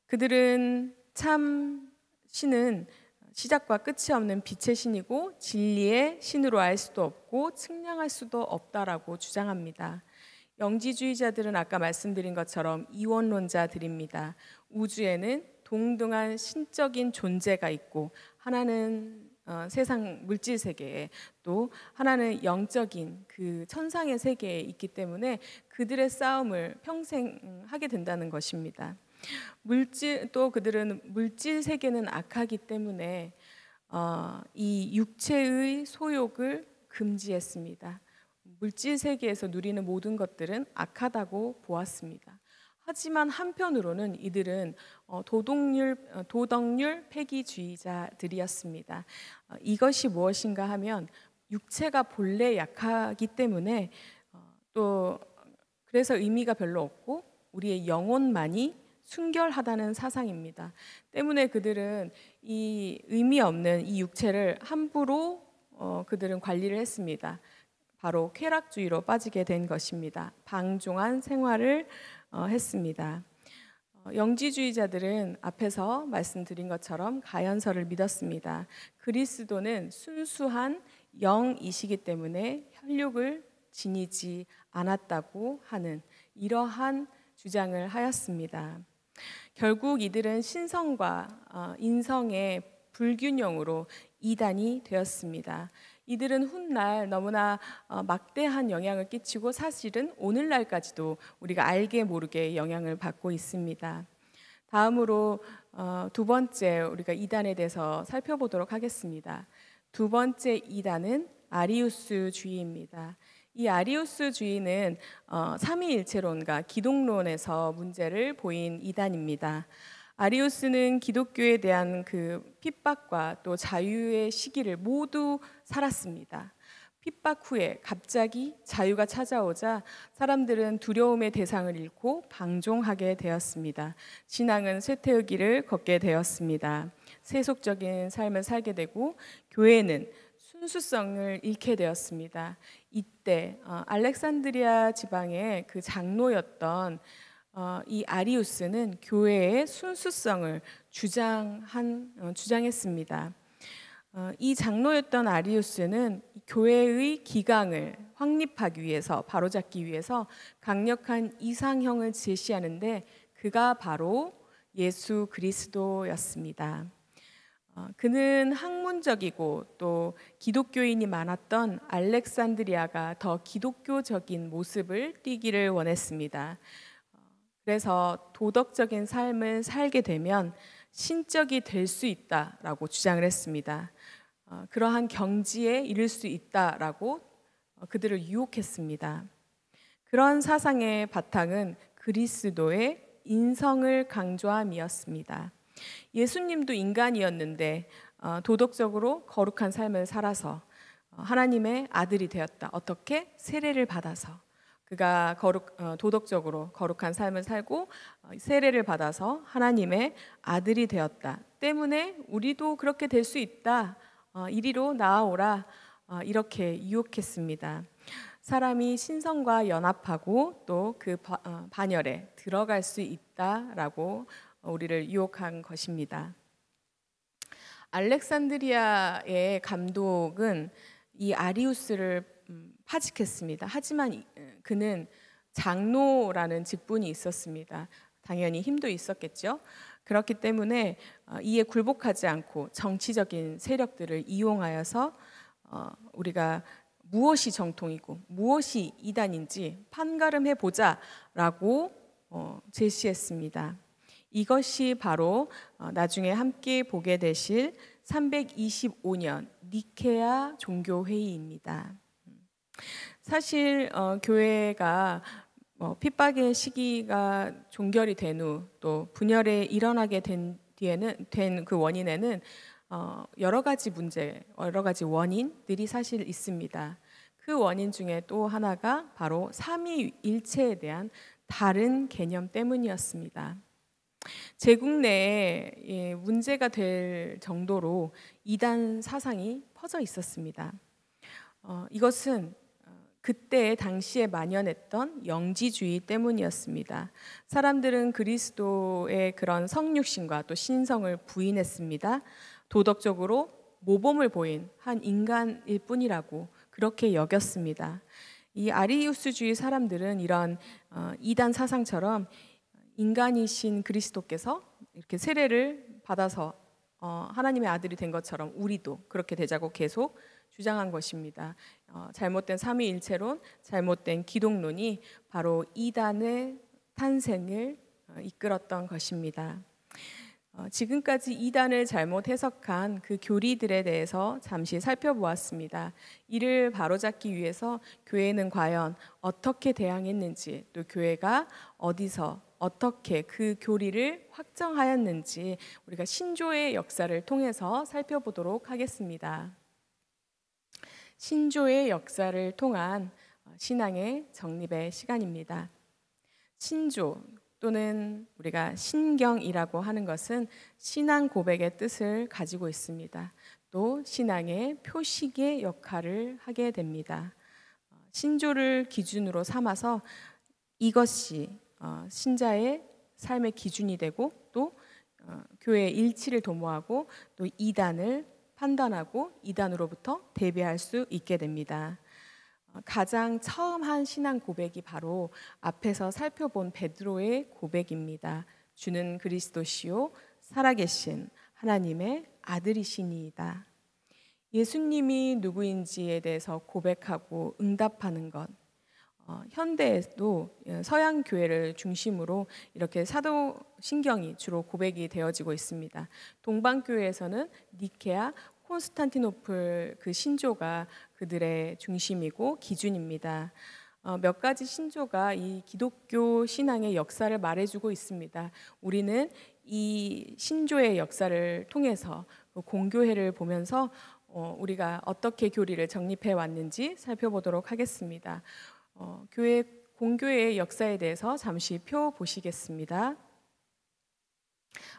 그들은 참 신은 시작과 끝이 없는 빛의 신이고 진리의 신으로 알 수도 없고 측량할 수도 없다라고 주장합니다. 영지주의자들은 아까 말씀드린 것처럼 이원론자들입니다. 우주에는 동등한 신적인 존재가 있고 하나는 세상 물질 세계에 또 하나는 영적인 그 천상의 세계에 있기 때문에 그들의 싸움을 평생 하게 된다는 것입니다. 또 그들은 물질 세계는 악하기 때문에 이 육체의 소욕을 금지했습니다. 물질 세계에서 누리는 모든 것들은 악하다고 보았습니다. 하지만 한편으로는 이들은 도덕률 폐기주의자들이었습니다. 이것이 무엇인가 하면 육체가 본래 약하기 때문에 또 그래서 의미가 별로 없고 우리의 영혼만이 순결하다는 사상입니다. 때문에 그들은 이 의미 없는 이 육체를 함부로 그들은 관리를 했습니다. 바로 쾌락주의로 빠지게 된 것입니다. 방종한 생활을 했습니다. 영지주의자들은 앞에서 말씀드린 것처럼 가연설을 믿었습니다. 그리스도는 순수한 영이시기 때문에 혈육을 지니지 않았다고 하는 이러한 주장을 하였습니다. 결국 이들은 신성과 인성의 불균형으로 이단이 되었습니다. 이들은 훗날 너무나 막대한 영향을 끼치고 사실은 오늘날까지도 우리가 알게 모르게 영향을 받고 있습니다. 다음으로 두 번째 우리가 이단에 대해서 살펴보도록 하겠습니다. 두 번째 이단은 아리우스주의입니다. 이 아리우스주의는 삼위일체론과 기독론에서 문제를 보인 이단입니다. 아리우스는 기독교에 대한 그 핍박과 또 자유의 시기를 모두 살았습니다. 핍박 후에 갑자기 자유가 찾아오자 사람들은 두려움의 대상을 잃고 방종하게 되었습니다. 신앙은 쇠퇴의 길을 걷게 되었습니다. 세속적인 삶을 살게 되고 교회는 순수성을 잃게 되었습니다. 이때 알렉산드리아 지방의 그 장로였던 이 아리우스는 교회의 순수성을 주장했습니다. 이 장로였던 아리우스는 교회의 기강을 확립하기 위해서 바로잡기 위해서 강력한 이상형을 제시하는데 그가 바로 예수 그리스도였습니다. 그는 학문적이고 또 기독교인이 많았던 알렉산드리아가 더 기독교적인 모습을 띠기를 원했습니다. 그래서 도덕적인 삶을 살게 되면 신적이 될 수 있다라고 주장을 했습니다. 그러한 경지에 이를 수 있다라고 그들을 유혹했습니다. 그런 사상의 바탕은 그리스도의 인성을 강조함이었습니다. 예수님도 인간이었는데 도덕적으로 거룩한 삶을 살아서 하나님의 아들이 되었다. 어떻게? 세례를 받아서. 그가 도덕적으로 거룩한 삶을 살고 세례를 받아서 하나님의 아들이 되었다 때문에 우리도 그렇게 될 수 있다. 이리로 나아오라. 이렇게 유혹했습니다. 사람이 신성과 연합하고 또 그 반열에 들어갈 수 있다라고 우리를 유혹한 것입니다. 알렉산드리아의 감독은 이 아리우스를 파직했습니다. 하지만 그는 장로라는 직분이 있었습니다. 당연히 힘도 있었겠죠. 그렇기 때문에 이에 굴복하지 않고 정치적인 세력들을 이용하여서 우리가 무엇이 정통이고 무엇이 이단인지 판가름해 보자라고 제시했습니다. 이것이 바로 나중에 함께 보게 되실 325년 니케아 종교회의입니다. 사실 교회가 핍박의 시기가 종결이 된 후 또 분열에 일어나게 된 그 원인에는 여러 가지 문제, 여러 가지 원인들이 사실 있습니다. 그 원인 중에 또 하나가 바로 삼위일체에 대한 다른 개념 때문이었습니다. 제국 내에 문제가 될 정도로 이단 사상이 퍼져 있었습니다. 이것은 그때 당시에 만연했던 영지주의 때문이었습니다. 사람들은 그리스도의 그런 성육신과 또 신성을 부인했습니다. 도덕적으로 모범을 보인 한 인간일 뿐이라고 그렇게 여겼습니다. 이 아리우스주의 사람들은 이런 이단 사상처럼 인간이신 그리스도께서 이렇게 세례를 받아서 하나님의 아들이 된 것처럼 우리도 그렇게 되자고 계속 주장한 것입니다. 잘못된 삼위일체론, 잘못된 기독론이 바로 이단의 탄생을 이끌었던 것입니다. 지금까지 이단을 잘못 해석한 그 교리들에 대해서 잠시 살펴보았습니다. 이를 바로잡기 위해서 교회는 과연 어떻게 대항했는지, 또 교회가 어디서 어떻게 그 교리를 확정하였는지 우리가 신조의 역사를 통해서 살펴보도록 하겠습니다. 신조의 역사를 통한 신앙의 정립의 시간입니다. 신조 또는 우리가 신경이라고 하는 것은 신앙 고백의 뜻을 가지고 있습니다. 또 신앙의 표식의 역할을 하게 됩니다. 신조를 기준으로 삼아서 이것이 신자의 삶의 기준이 되고 또 교회의 일치를 도모하고 또 이단을 판단하고 이단으로부터 대비할 수 있게 됩니다. 가장 처음 한 신앙 고백이 바로 앞에서 살펴본 베드로의 고백입니다. 주는 그리스도시요 살아계신 하나님의 아들이시니이다. 예수님이 누구인지에 대해서 고백하고 응답하는 것, 현대에도 서양 교회를 중심으로 이렇게 사도신경이 주로 고백이 되어지고 있습니다. 동방 교회에서는 니케아, 콘스탄티노플 그 신조가 그들의 중심이고 기준입니다. 몇 가지 신조가 이 기독교 신앙의 역사를 말해주고 있습니다. 우리는 이 신조의 역사를 통해서 공교회를 보면서 우리가 어떻게 교리를 정립해 왔는지 살펴보도록 하겠습니다. 공교회의 역사에 대해서 잠시 표 보시겠습니다.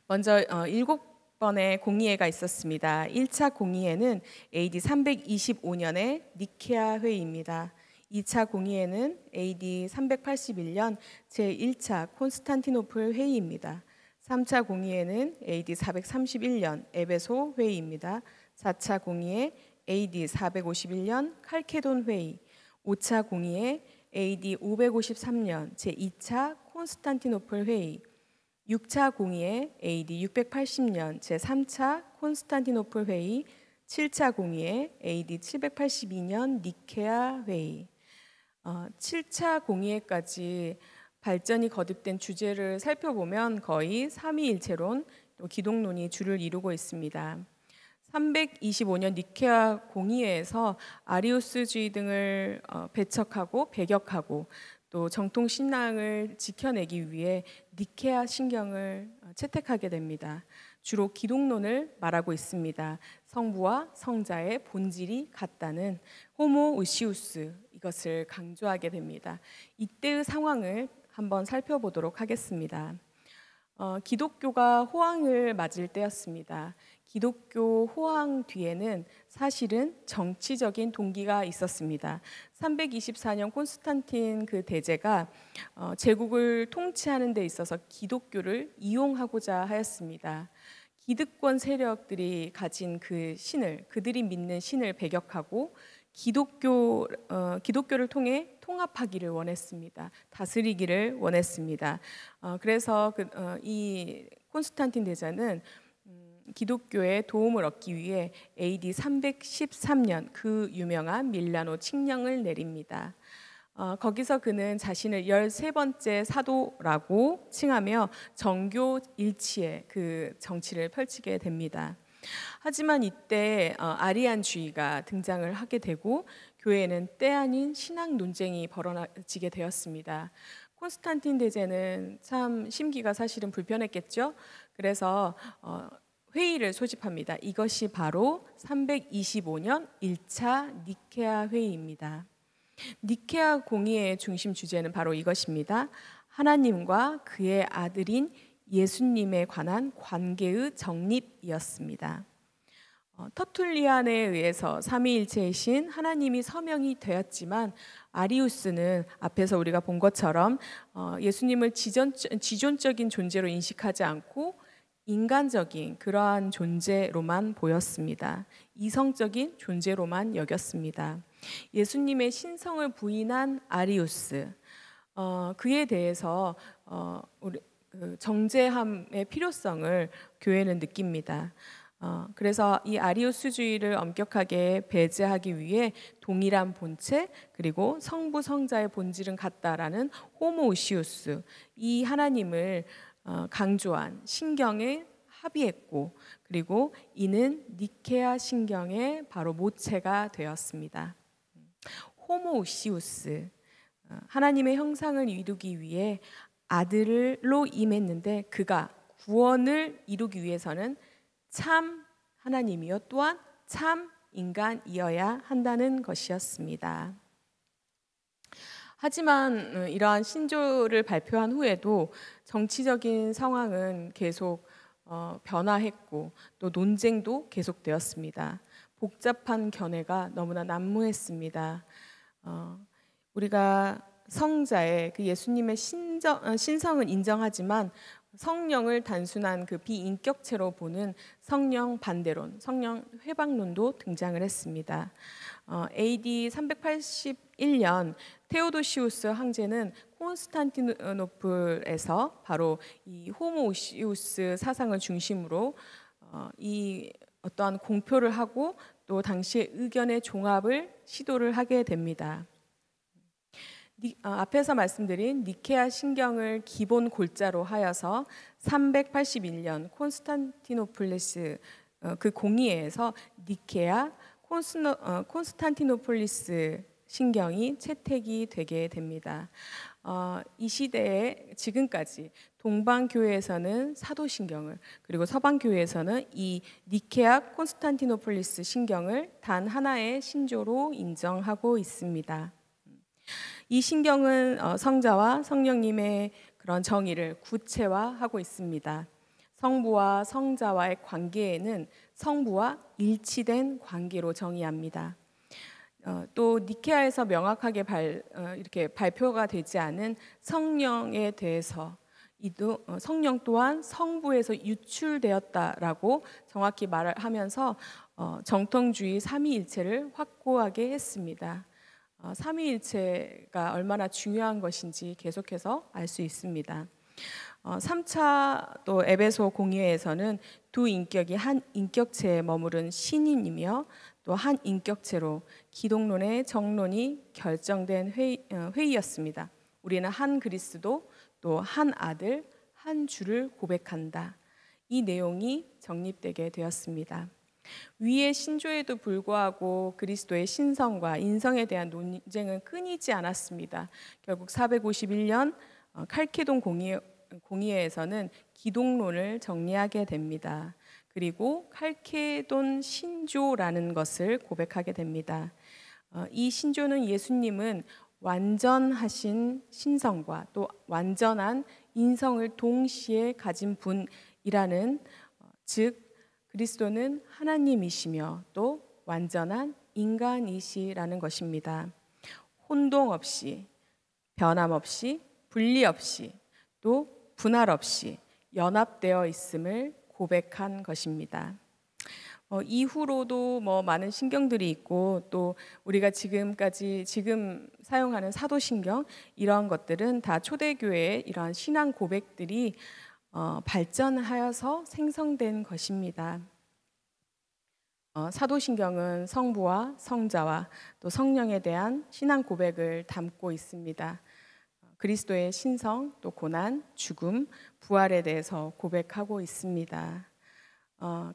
먼저 7번의 공의회가 있었습니다. 1차 공의회는 AD 325년의 니케아 회의입니다. 2차 공의회는 AD 381년 제1차 콘스탄티노플 회의입니다. 3차 공의회는 AD 431년 에베소 회의입니다. 4차 공의회 AD 451년 칼케돈 회의, 5차 공의회 AD 553년 제2차 콘스탄티노플 회의, 6차 공의회 AD 680년 제3차 콘스탄티노플 회의, 7차 공의회 AD 782년 니케아 회의. 7차 공의회까지 발전이 거듭된 주제를 살펴보면 거의 삼위일체론, 또 기독론이 주를 이루고 있습니다. 325년 니케아 공의회에서 아리우스주의 등을 배척하고 배격하고 또 정통 신앙을 지켜내기 위해 니케아 신경을 채택하게 됩니다. 주로 기독론을 말하고 있습니다. 성부와 성자의 본질이 같다는 호모우시우스, 이것을 강조하게 됩니다. 이때의 상황을 한번 살펴보도록 하겠습니다. 기독교가 호황을 맞을 때였습니다. 기독교 호황 뒤에는 사실은 정치적인 동기가 있었습니다. 324년 콘스탄틴 그 대제가 제국을 통치하는 데 있어서 기독교를 이용하고자 하였습니다. 기득권 세력들이 가진 그 신을, 그들이 믿는 신을 배격하고 기독교를 통해 통합하기를 원했습니다. 다스리기를 원했습니다. 그래서 이 콘스탄틴 대제는 기독교의 도움을 얻기 위해 AD 313년 그 유명한 밀라노 칙령을 내립니다. 거기서 그는 자신을 13번째 사도라고 칭하며 정교 일치의 그 정치를 펼치게 됩니다. 하지만 이때 아리안주의가 등장을 하게 되고 교회에는 때 아닌 신앙 논쟁이 벌어지게 되었습니다. 콘스탄틴 대제는 참 심기가 사실은 불편했겠죠. 그래서 회의를 소집합니다. 이것이 바로 325년 1차 니케아 회의입니다. 니케아 공의의 중심 주제는 바로 이것입니다. 하나님과 그의 아들인 예수님에 관한 관계의 정립이었습니다. 터툴리안에 의해서 삼위일체이신 하나님이 서명이 되었지만 아리우스는 앞에서 우리가 본 것처럼 예수님을 지존적인 존재로 인식하지 않고 인간적인 그러한 존재로만 보였습니다. 이성적인 존재로만 여겼습니다. 예수님의 신성을 부인한 아리우스, 그에 대해서 정죄함의 필요성을 교회는 느낍니다. 그래서 이 아리우스주의를 엄격하게 배제하기 위해 동일한 본체 그리고 성부 성자의 본질은 같다라는 호모우시우스, 이 하나님을 강조한 신경에 합의했고, 그리고 이는 니케아 신경의 바로 모체가 되었습니다. 호모우시우스, 하나님의 형상을 이루기 위해 아들로 임했는데 그가 구원을 이루기 위해서는 참 하나님이요 또한 참 인간이어야 한다는 것이었습니다. 하지만 이러한 신조를 발표한 후에도 정치적인 상황은 계속 변화했고 또 논쟁도 계속되었습니다. 복잡한 견해가 너무나 난무했습니다. 우리가 성자의 그 예수님의 신성은 인정하지만 성령을 단순한 그 비인격체로 보는 성령 반대론, 성령 회방론도 등장을 했습니다. AD 381년 테오도시우스 황제는 콘스탄티노플에서 바로 이 호모우시우스 사상을 중심으로 이 어떠한 공표를 하고 또 당시의 의견의 종합을 시도를 하게 됩니다. 앞에서 말씀드린 니케아 신경을 기본 골자로 하여서 381년 콘스탄티노플리스 그 공의회에서 니케아 콘스탄티노폴리스 신경이 채택이 되게 됩니다. 이 시대에 지금까지 동방교회에서는 사도신경을 그리고 서방교회에서는 이 니케아 콘스탄티노폴리스 신경을 단 하나의 신조로 인정하고 있습니다. 이 신경은 성자와 성령님의 그런 정의를 구체화하고 있습니다. 성부와 성자와의 관계에는 성부와 일치된 관계로 정의합니다. 또 니케아에서 명확하게 이렇게 발표가 되지 않은 성령에 대해서 성령 또한 성부에서 유출되었다라고 정확히 말을 하면서 정통주의 삼위일체를 확고하게 했습니다. 삼위일체가 얼마나 중요한 것인지 계속해서 알 수 있습니다. 3차 또 에베소 공의회에서는 두 인격이 한 인격체에 머무른 신인이며 또 한 인격체로 기독론의 정론이 결정된 회의였습니다. 우리는 한 그리스도 또 한 아들 한 주를 고백한다. 이 내용이 정립되게 되었습니다. 위의 신조에도 불구하고 그리스도의 신성과 인성에 대한 논쟁은 끊이지 않았습니다. 결국 451년 칼케돈 공의회에서는 기독론을 정리하게 됩니다. 그리고 칼케돈 신조라는 것을 고백하게 됩니다. 이 신조는 예수님은 완전하신 신성과 또 완전한 인성을 동시에 가진 분이라는, 즉 그리스도는 하나님이시며 또 완전한 인간이시라는 것입니다. 혼동 없이, 변함 없이, 분리 없이, 또 분할 없이 연합되어 있음을 고백한 것입니다. 이후로도 많은 신경들이 있고, 또 우리가 지금 사용하는 사도신경, 이러한 것들은 다 초대교회의 이러한 신앙 고백들이 발전하여서 생성된 것입니다. 사도신경은 성부와 성자와 또 성령에 대한 신앙 고백을 담고 있습니다. 그리스도의 신성, 또 고난, 죽음, 부활에 대해서 고백하고 있습니다.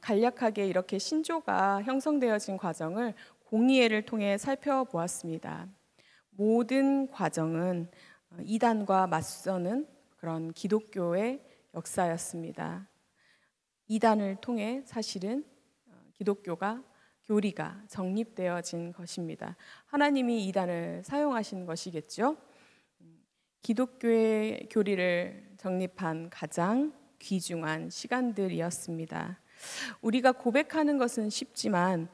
간략하게 이렇게 신조가 형성되어진 과정을 공의회를 통해 살펴보았습니다. 모든 과정은 이단과 맞서는 그런 기독교의 역사였습니다. 이단을 통해 사실은 교리가 정립되어진 것입니다. 하나님이 이단을 사용하신 것이겠죠. 기독교의 교리를 정립한 가장 귀중한 시간들이었습니다. 우리가 고백하는 것은 쉽지만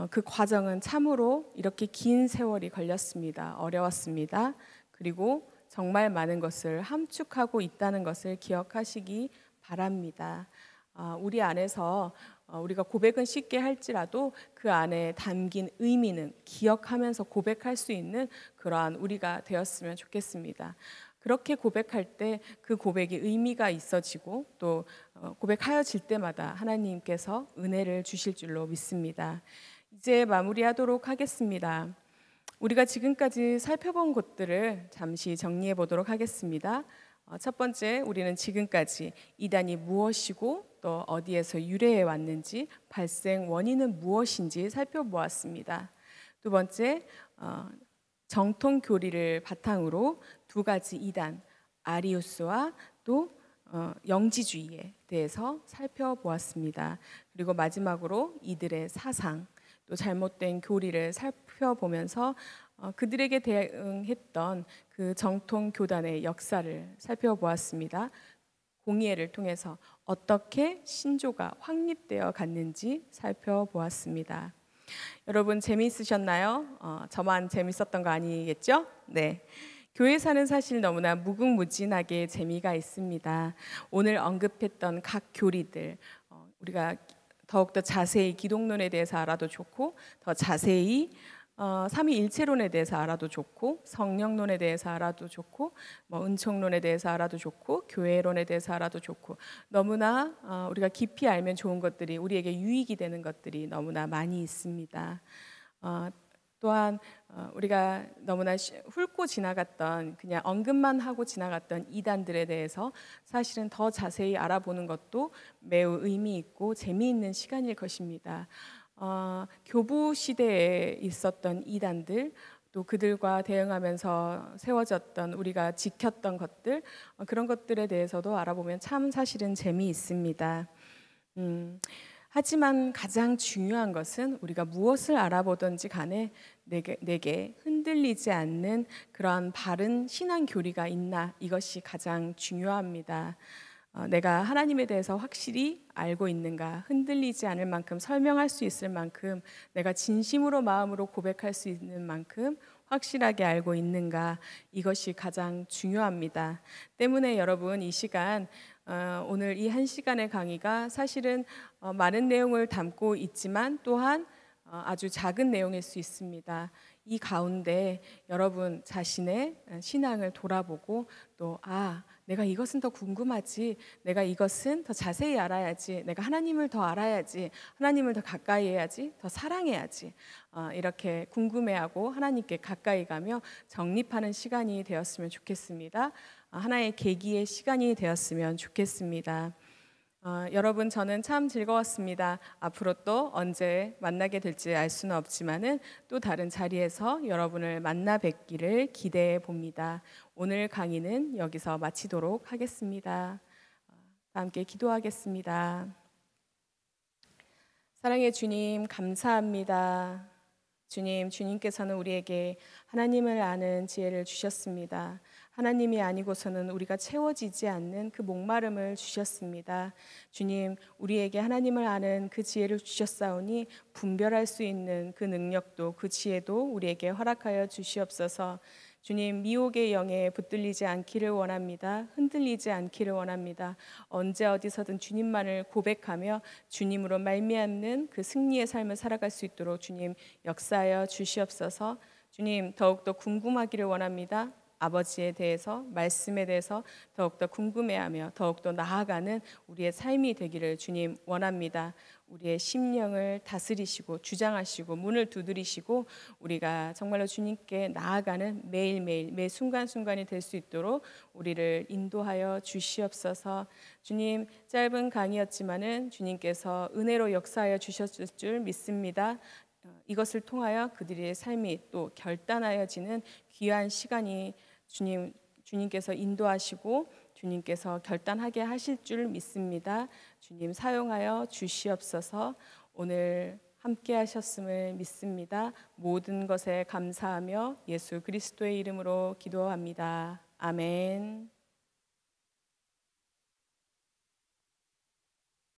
그 과정은 참으로 이렇게 긴 세월이 걸렸습니다. 어려웠습니다. 그리고 정말 많은 것을 함축하고 있다는 것을 기억하시기 바랍니다. 우리 안에서 우리가 고백은 쉽게 할지라도 그 안에 담긴 의미는 기억하면서 고백할 수 있는 그러한 우리가 되었으면 좋겠습니다. 그렇게 고백할 때 그 고백이 의미가 있어지고, 또 고백하여질 때마다 하나님께서 은혜를 주실 줄로 믿습니다. 이제 마무리하도록 하겠습니다. 우리가 지금까지 살펴본 것들을 잠시 정리해 보도록 하겠습니다. 첫 번째, 우리는 지금까지 이단이 무엇이고 또 어디에서 유래해 왔는지, 발생 원인은 무엇인지 살펴보았습니다. 두 번째, 정통 교리를 바탕으로 두 가지 이단, 아리우스와 또 영지주의에 대해서 살펴보았습니다. 그리고 마지막으로 이들의 사상, 또 잘못된 교리를 살펴보면서 그들에게 대응했던 그 정통 교단의 역사를 살펴보았습니다. 공의회를 통해서 어떻게 신조가 확립되어 갔는지 살펴보았습니다. 여러분 재미있으셨나요? 저만 재밌었던 거 아니겠죠? 네. 교회사는 사실 너무나 무궁무진하게 재미가 있습니다. 오늘 언급했던 각 교리들, 우리가 더욱더 자세히 기독론에 대해서 알아도 좋고, 더 자세히 삼위일체론에 대해서 알아도 좋고, 성령론에 대해서 알아도 좋고, 은총론에 대해서 알아도 좋고, 교회론에 대해서 알아도 좋고, 너무나 우리가 깊이 알면 좋은 것들이, 우리에게 유익이 되는 것들이 너무나 많이 있습니다. 또한 우리가 너무나 훑고 지나갔던, 그냥 언급만 하고 지나갔던 이단들에 대해서 사실은 더 자세히 알아보는 것도 매우 의미 있고 재미있는 시간일 것입니다. 교부 시대에 있었던 이단들, 또 그들과 대응하면서 세워졌던, 우리가 지켰던 것들, 그런 것들에 대해서도 알아보면 참 사실은 재미있습니다. 하지만 가장 중요한 것은 우리가 무엇을 알아보든지 간에 내게 흔들리지 않는 그러한 바른 신앙 교리가 있나, 이것이 가장 중요합니다. 내가 하나님에 대해서 확실히 알고 있는가, 흔들리지 않을 만큼, 설명할 수 있을 만큼, 내가 진심으로 마음으로 고백할 수 있는 만큼 확실하게 알고 있는가, 이것이 가장 중요합니다. 때문에 여러분, 이 시간, 오늘 이 한 시간의 강의가 사실은 많은 내용을 담고 있지만 또한 아주 작은 내용일 수 있습니다. 이 가운데 여러분 자신의 신앙을 돌아보고, 또 내가 이것은 더 궁금하지, 내가 이것은 더 자세히 알아야지, 내가 하나님을 더 알아야지, 하나님을 더 가까이 해야지, 더 사랑해야지, 이렇게 궁금해하고 하나님께 가까이 가며 정립하는 시간이 되었으면 좋겠습니다. 하나의 계기의 시간이 되었으면 좋겠습니다. 여러분, 저는 참 즐거웠습니다. 앞으로 또 언제 만나게 될지 알 수는 없지만은 또 다른 자리에서 여러분을 만나 뵙기를 기대해 봅니다. 오늘 강의는 여기서 마치도록 하겠습니다. 다 함께 기도하겠습니다. 사랑의 주님, 감사합니다. 주님, 주님께서는 우리에게 하나님을 아는 지혜를 주셨습니다. 하나님이 아니고서는 우리가 채워지지 않는 그 목마름을 주셨습니다. 주님, 우리에게 하나님을 아는 그 지혜를 주셨사오니 분별할 수 있는 그 능력도 그 지혜도 우리에게 허락하여 주시옵소서. 주님, 미혹의 영에 붙들리지 않기를 원합니다. 흔들리지 않기를 원합니다. 언제 어디서든 주님만을 고백하며 주님으로 말미암는 그 승리의 삶을 살아갈 수 있도록 주님 역사하여 주시옵소서. 주님, 더욱더 궁금하기를 원합니다. 아버지에 대해서, 말씀에 대해서 더욱더 궁금해하며 더욱더 나아가는 우리의 삶이 되기를 주님 원합니다. 우리의 심령을 다스리시고 주장하시고 문을 두드리시고 우리가 정말로 주님께 나아가는 매일매일 매 순간순간이 될 수 있도록 우리를 인도하여 주시옵소서. 주님, 짧은 강의였지만은 주님께서 은혜로 역사하여 주셨을 줄 믿습니다. 이것을 통하여 그들의 삶이 또 결단하여지는 귀한 시간이 주님께서 인도하시고 주님께서 결단하게 하실 줄 믿습니다. 주님 사용하여 주시옵소서. 오늘 함께 하셨음을 믿습니다. 모든 것에 감사하며 예수 그리스도의 이름으로 기도합니다. 아멘.